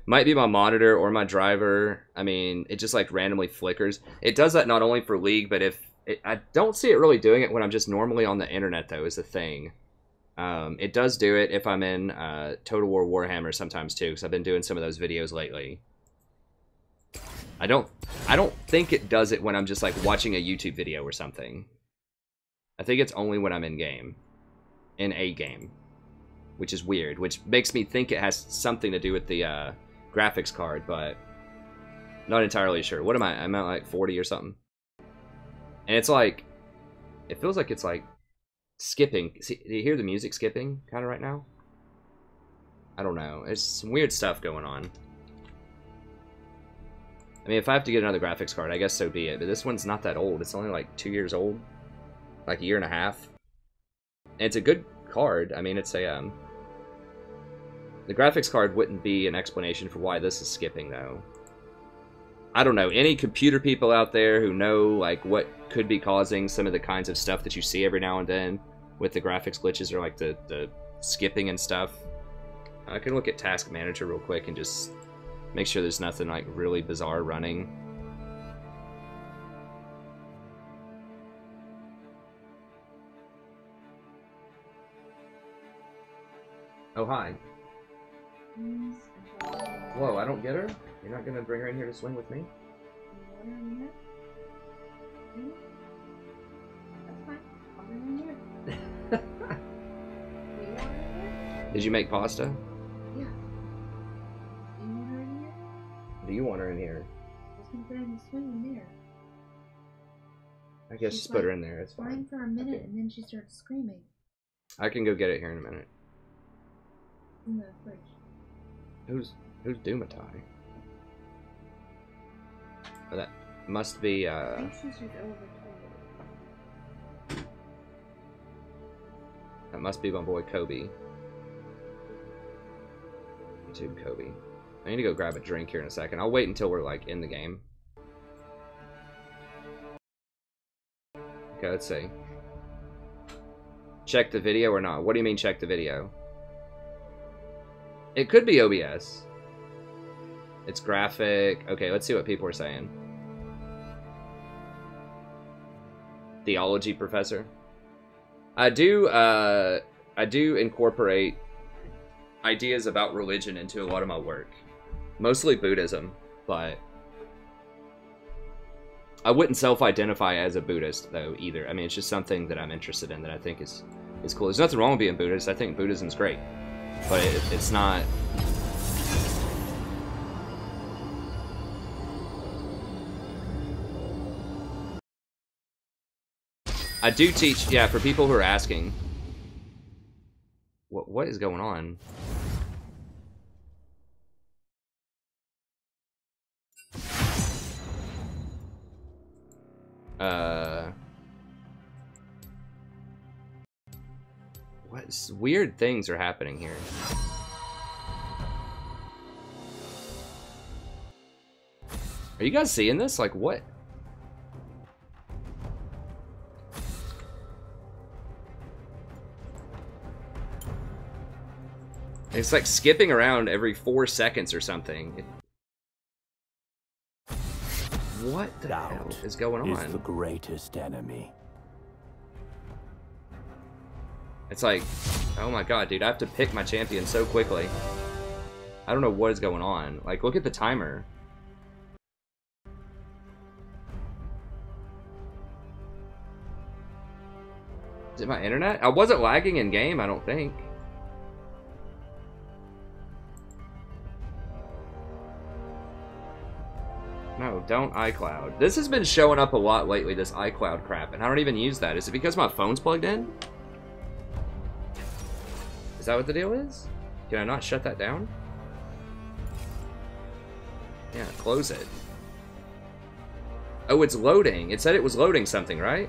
A: Might be my monitor or my driver. I mean, it just like randomly flickers. It does that not only for League, but I don't see it really doing it when I'm just normally on the internet, though, is the thing. It does do it if I'm in Total War Warhammer sometimes too, because I've been doing some of those videos lately. I don't think it does it when I'm just like watching a YouTube video or something. I think it's only when I'm in game, which is weird, which makes me think it has something to do with the graphics card, but not entirely sure. What am I? I'm at like 40 or something, and it's like, it feels like it's like skipping. See, do you hear the music skipping kind of right now? I don't know. There's some weird stuff going on. I mean, if I have to get another graphics card, I guess so be it. But this one's not that old. It's only like 2 years old, like a year and a half. And it's a good card. I mean, it's a the graphics card wouldn't be an explanation for why this is skipping, though. I don't know. Any computer people out there who know like what could be causing some of the kinds of stuff that you see every now and then with the graphics glitches or like the skipping and stuff? I can look at Task Manager real quick and just make sure there's nothing like really bizarre running. Oh, hi. Whoa, I don't get her? You're not gonna bring her in here to swing with me? Did you make pasta?
E: Yeah. You want her in here?
A: Do you want her in here?
E: I was gonna put her in the swing there.
A: I guess
E: She's
A: just put her in there, it's
E: fine
A: fine.
E: for a minute and then she starts screaming.
A: I can go get it here in a minute.
E: In the fridge.
A: Who's Dumatai? Oh, that must be
E: I think she's just over to
A: that must be my boy Kobe. YouTube Kobe. I need to go grab a drink here in a second. I'll wait until we're like in the game. Okay, let's see. Check the video or not? What do you mean check the video? It could be OBS. It's graphic. Okay, let's see what people are saying. Theology professor. I do incorporate ideas about religion into a lot of my work. Mostly Buddhism, but I wouldn't self-identify as a Buddhist though either. I mean, it's just something that I'm interested in that I think is cool. There's nothing wrong with being Buddhist. I think Buddhism's great, but it's not. I do teach, yeah, for people who are asking. What is going on? What weird things are happening here? Are you guys seeing this? Like, what? It's like skipping around every 4 seconds or something. What the hell is going on?
C: Is the greatest enemy.
A: It's like, oh my god, dude, I have to pick my champion so quickly. I don't know what is going on. Like, look at the timer. Is it my internet? I wasn't lagging in game, I don't think. No, don't iCloud. This has been showing up a lot lately, this iCloud crap, and I don't even use that. Is it because my phone's plugged in? Is that what the deal is? Can I not shut that down? Yeah, close it. Oh, it's loading. It said it was loading something, right?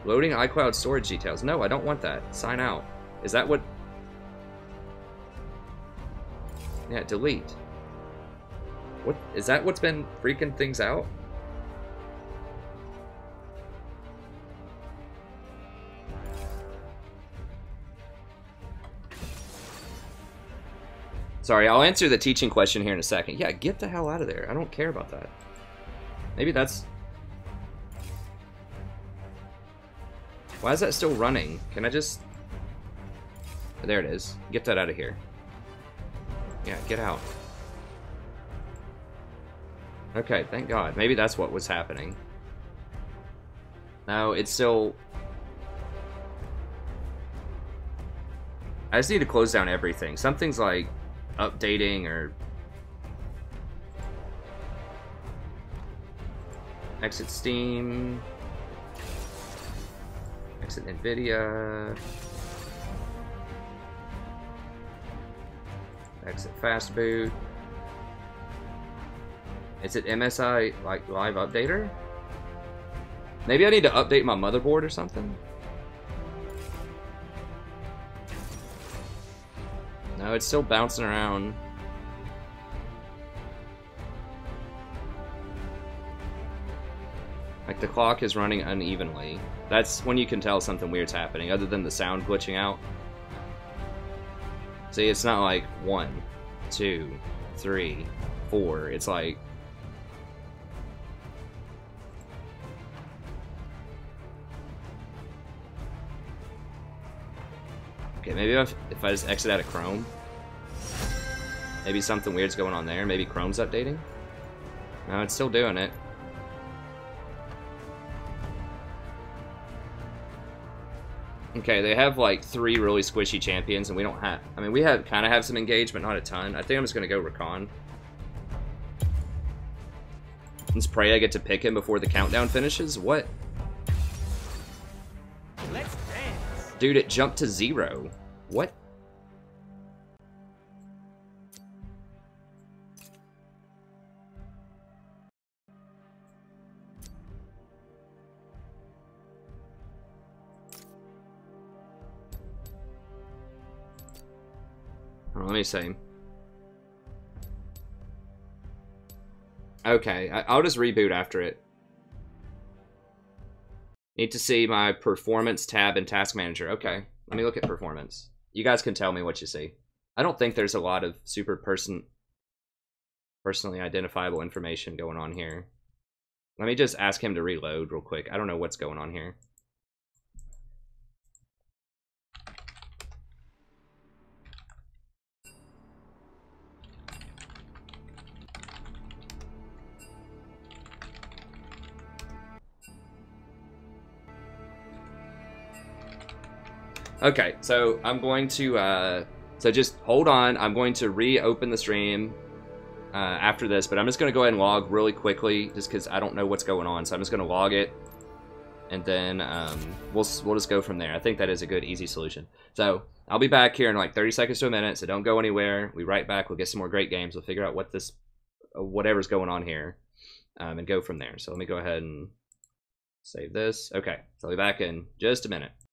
A: Loading iCloud storage details. No, I don't want that. Sign out. Is that what... Yeah, delete. What is that what's been freaking things out? Sorry, I'll answer the teaching question here in a second. Yeah, get the hell out of there. I don't care about that. Maybe that's... Why is that still running? Can I just... There it is. Get that out of here. Yeah, get out. Okay, thank God. Maybe that's what was happening. No, it's still... I just need to close down everything. Something's like updating or... Exit Steam. Exit NVIDIA. Exit Fastboot. Is it MSI, like, live updater? Maybe I need to update my motherboard or something? No, it's still bouncing around. Like, the clock is running unevenly. That's when you can tell something weird's happening, other than the sound glitching out. See, it's not like 1, 2, 3, 4. It's like... Okay, maybe if I just exit out of Chrome, maybe something weird's going on there. Maybe Chrome's updating. No, it's still doing it. Okay, they have like 3 really squishy champions, and we don't have... I mean, we have kind of have some engagement, not a ton. I think I'm just going to go Rakan. Let's pray I get to pick him before the countdown finishes. What?
F: Let's dance.
A: Dude, it jumped to 0. What? Oh, let me see. Okay, I'll just reboot after it. Need to see my performance tab in Task Manager. Okay, let me look at performance. You guys can tell me what you see. I don't think there's a lot of super personally identifiable information going on here. Let me just ask him to reload real quick. I don't know what's going on here. Okay, so I'm going to, so just hold on. I'm going to reopen the stream after this, but I'm just going to go ahead and log really quickly just because I don't know what's going on. So I'm just going to log it, and then we'll just go from there. I think that is a good, easy solution. So I'll be back here in like 30 seconds to a minute, so don't go anywhere. We'll be right back. We'll get some more great games. We'll figure out what this, whatever's going on here. and go from there. So let me go ahead and save this. Okay, so I'll be back in just a minute.